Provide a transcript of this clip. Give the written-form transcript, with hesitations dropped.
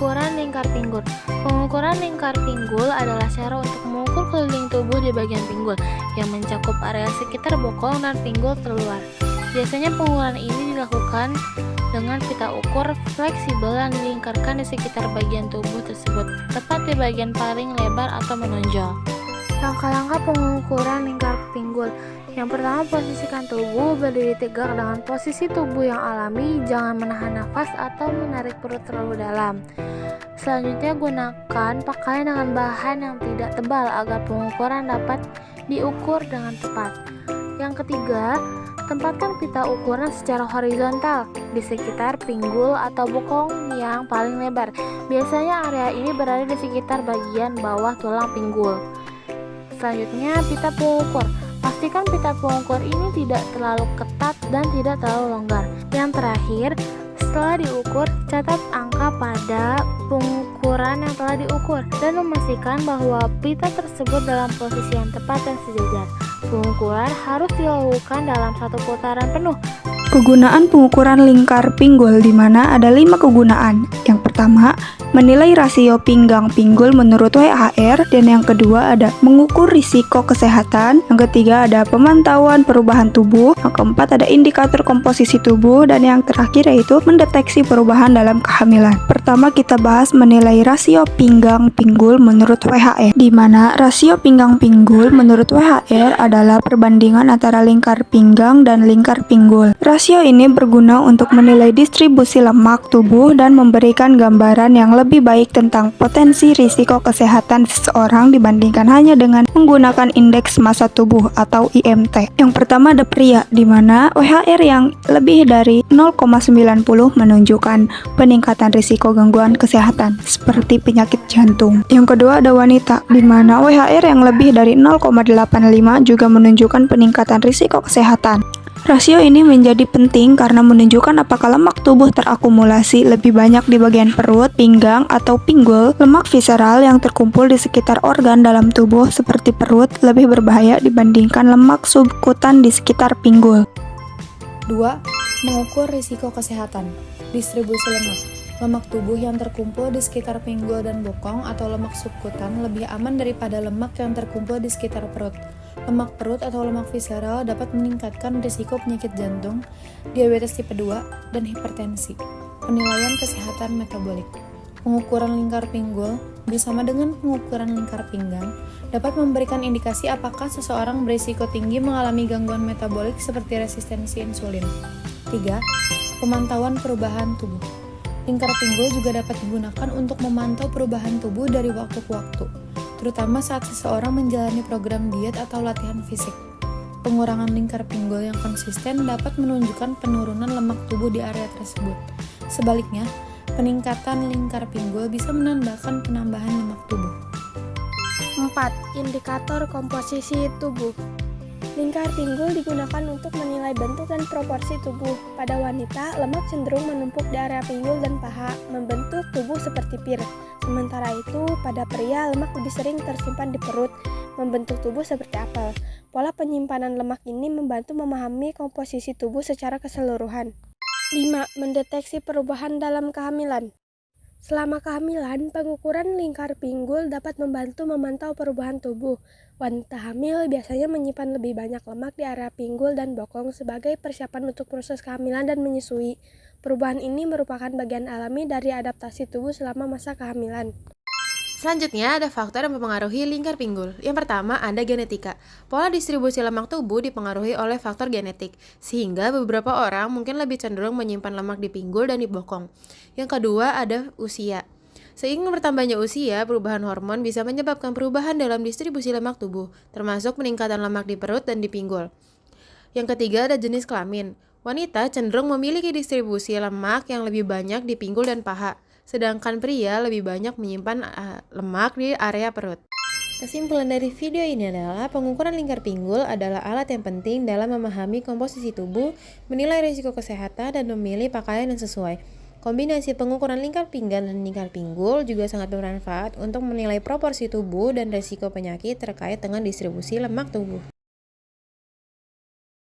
Pengukuran lingkar pinggul. Pengukuran lingkar pinggul adalah cara untuk mengukur keliling tubuh di bagian pinggul yang mencakup area sekitar bokong dan pinggul terluar. Biasanya pengukuran ini dilakukan dengan pita ukur fleksibel yang dilingkarkan di sekitar bagian tubuh tersebut, tepat di bagian paling lebar atau menonjol. Langkah-langkah pengukuran lingkar pinggul. Yang pertama, posisikan tubuh berdiri tegak dengan posisi tubuh yang alami, jangan menahan nafas atau menarik perut terlalu dalam. Selanjutnya, gunakan pakaian dengan bahan yang tidak tebal agar pengukuran dapat diukur dengan tepat. Yang ketiga, tempatkan pita ukuran secara horizontal di sekitar pinggul atau bokong yang paling lebar. Biasanya area ini berada di sekitar bagian bawah tulang pinggul. Selanjutnya, pita pengukur. Pastikan pita pengukur ini tidak terlalu ketat dan tidak terlalu longgar. Yang terakhir, setelah diukur, catat angka pada pengukuran yang telah diukur dan memastikan bahwa pita tersebut dalam posisi yang tepat dan sejajar. Pengukuran harus dilakukan dalam satu putaran penuh. Kegunaan pengukuran lingkar pinggul di mana ada 5 kegunaan. Yang pertama, menilai rasio pinggang pinggul menurut WHR, dan yang kedua ada mengukur risiko kesehatan, yang ketiga ada pemantauan perubahan tubuh, yang keempat ada indikator komposisi tubuh, dan yang terakhir yaitu mendeteksi perubahan dalam kehamilan. Pertama kita bahas menilai rasio pinggang pinggul menurut WHR, di mana rasio pinggang pinggul menurut WHR adalah perbandingan antara lingkar pinggang dan lingkar pinggul. Rasio ini berguna untuk menilai distribusi lemak tubuh dan memberikan gambaran yang lebih baik tentang potensi risiko kesehatan seseorang dibandingkan hanya dengan menggunakan indeks massa tubuh atau IMT. Yang pertama ada pria, di mana WHR yang lebih dari 0,90 menunjukkan peningkatan risiko gangguan kesehatan seperti penyakit jantung. Yang kedua ada wanita, di mana WHR yang lebih dari 0,85 juga menunjukkan peningkatan risiko kesehatan. Rasio ini menjadi penting karena menunjukkan apakah lemak tubuh terakumulasi lebih banyak di bagian perut, pinggang, atau pinggul. Lemak visceral yang terkumpul di sekitar organ dalam tubuh seperti perut lebih berbahaya dibandingkan lemak subkutan di sekitar pinggul. 2. Mengukur risiko kesehatan. Distribusi lemak. Lemak tubuh yang terkumpul di sekitar pinggul dan bokong atau lemak subkutan lebih aman daripada lemak yang terkumpul di sekitar perut. Lemak perut atau lemak visceral dapat meningkatkan risiko penyakit jantung, diabetes tipe 2, dan hipertensi. Penilaian kesehatan metabolik. Pengukuran lingkar pinggul bersama dengan pengukuran lingkar pinggang dapat memberikan indikasi apakah seseorang berisiko tinggi mengalami gangguan metabolik seperti resistensi insulin. 3. Pemantauan perubahan tubuh. Lingkar pinggul juga dapat digunakan untuk memantau perubahan tubuh dari waktu ke waktu, terutama saat seseorang menjalani program diet atau latihan fisik. Pengurangan lingkar pinggul yang konsisten dapat menunjukkan penurunan lemak tubuh di area tersebut. Sebaliknya, peningkatan lingkar pinggul bisa menandakan penambahan lemak tubuh. 4. Indikator komposisi tubuh. Lingkar pinggul digunakan untuk menilai bentuk dan proporsi tubuh. Pada wanita, lemak cenderung menumpuk di area pinggul dan paha, membentuk tubuh seperti pir. Sementara itu, pada pria, lemak lebih sering tersimpan di perut, membentuk tubuh seperti apel. Pola penyimpanan lemak ini membantu memahami komposisi tubuh secara keseluruhan. 5. Mendeteksi perubahan dalam kehamilan. Selama kehamilan, pengukuran lingkar pinggul dapat membantu memantau perubahan tubuh. Wanita hamil biasanya menyimpan lebih banyak lemak di area pinggul dan bokong sebagai persiapan untuk proses kehamilan dan menyusui. Perubahan ini merupakan bagian alami dari adaptasi tubuh selama masa kehamilan. Selanjutnya ada faktor yang mempengaruhi lingkar pinggul. Yang pertama ada genetika. Pola distribusi lemak tubuh dipengaruhi oleh faktor genetik, sehingga beberapa orang mungkin lebih cenderung menyimpan lemak di pinggul dan di bokong. Yang kedua ada usia. Seiring bertambahnya usia, perubahan hormon bisa menyebabkan perubahan dalam distribusi lemak tubuh, termasuk peningkatan lemak di perut dan di pinggul. Yang ketiga ada jenis kelamin. Wanita cenderung memiliki distribusi lemak yang lebih banyak di pinggul dan paha, sedangkan pria lebih banyak menyimpan lemak di area perut. Kesimpulan dari video ini adalah pengukuran lingkar pinggul adalah alat yang penting dalam memahami komposisi tubuh, menilai risiko kesehatan, dan memilih pakaian yang sesuai. Kombinasi pengukuran lingkar pinggang dan lingkar pinggul juga sangat bermanfaat untuk menilai proporsi tubuh dan risiko penyakit terkait dengan distribusi lemak tubuh.